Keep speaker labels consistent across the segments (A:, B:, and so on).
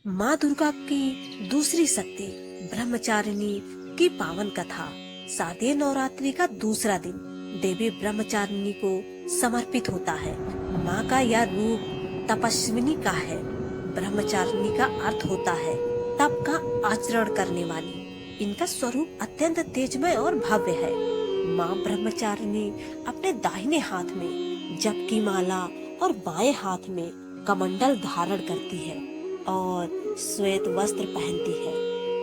A: माँ दुर्गा की दूसरी शक्ति ब्रह्मचारिणी की पावन कथा। शारदीय नवरात्रि का दूसरा दिन देवी ब्रह्मचारिणी को समर्पित होता है। माँ का यह रूप तपस्विनी का है। ब्रह्मचारिणी का अर्थ होता है तप का आचरण करने वाली। इनका स्वरूप अत्यंत तेजमय और भव्य है। माँ ब्रह्मचारिणी अपने दाहिने हाथ में जप की माला और बाएं हाथ में कमंडल धारण करती है और श्वेत वस्त्र पहनती है।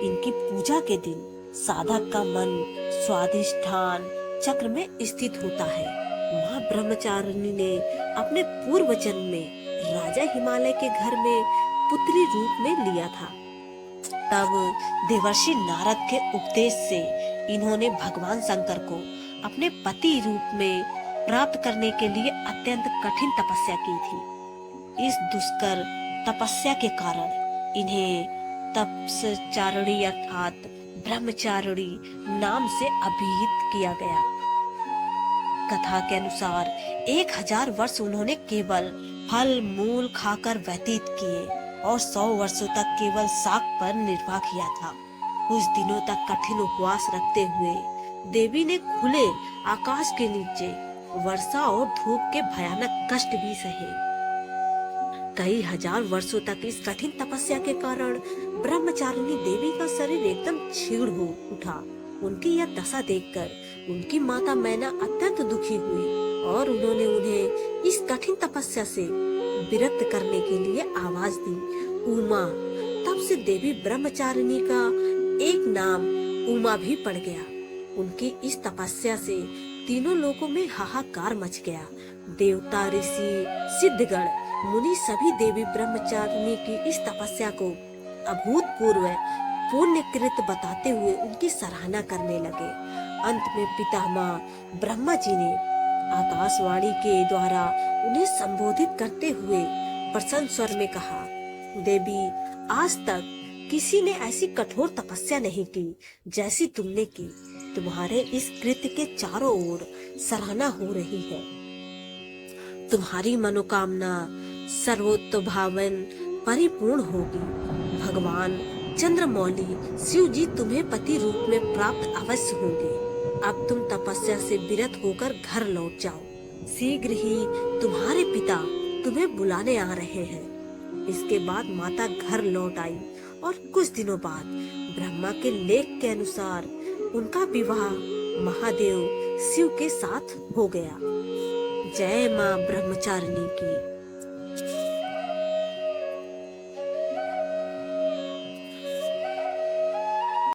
A: इनकी पूजा के दिन साधक का मन स्वाधिष्ठान चक्र में स्थित होता है। माँ ब्रह्मचारिणी ने अपने पूर्व जन्म में राजा हिमालय के घर में पुत्री रूप में लिया था। तब देवर्षि नारद के उपदेश से इन्होंने भगवान शंकर को अपने पति रूप में प्राप्त करने के लिए अत्यंत कठिन तपस्या की थी। इस दुष्कर तपस्या के कारण इन्हें तपस्चारिणी अर्थात ब्रह्मचारिणी नाम से अभिहित किया गया। कथा के अनुसार 1000 वर्ष उन्होंने केवल फल मूल खाकर व्यतीत किए और 100 वर्षों तक केवल शाक पर निर्वाह किया था। कुछ दिनों तक कठिन उपवास रखते हुए देवी ने खुले आकाश के नीचे वर्षा और धूप के भयानक कष्ट भी सहे। कई हजार वर्षों तक इस कठिन तपस्या के कारण ब्रह्मचारिणी देवी का शरीर एकदम क्षीण हो उठा। उनकी यह दशा देखकर उनकी माता मैना अत्यंत दुखी हुई और उन्होंने उन्हें इस कठिन तपस्या से विरक्त करने के लिए आवाज दी, उमा। तब से देवी ब्रह्मचारिणी का एक नाम उमा भी पड़ गया। उनकी इस तपस्या से तीनों लोकों में हाहाकार मच गया। देवता ऋषि सिद्धगण मुनि सभी देवी ब्रह्मचारिणी की इस तपस्या को अभूतपूर्व पुण्यकृत बताते हुए उनकी सराहना करने लगे। अंत में पितामह ब्रह्मा जी ने आकाशवाणी के द्वारा उन्हें संबोधित करते हुए प्रसन्न स्वर में कहा, देवी, आज तक किसी ने ऐसी कठोर तपस्या नहीं की जैसी तुमने की। तुम्हारे इस कृत्य के चारों ओर सराहना हो रही है। तुम्हारी मनोकामना सर्वतोभावन परिपूर्ण होगी। भगवान चंद्रमौली शिव जी तुम्हें पति रूप में प्राप्त अवश्य होंगे। अब तुम तपस्या से विरत होकर घर लौट जाओ। शीघ्र ही तुम्हारे पिता तुम्हें बुलाने आ रहे हैं। इसके बाद माता घर लौट आई और कुछ दिनों बाद ब्रह्मा के लेख के अनुसार उनका विवाह महादेव शिव के साथ हो गया। जय मां ब्रह्मचारिणी की।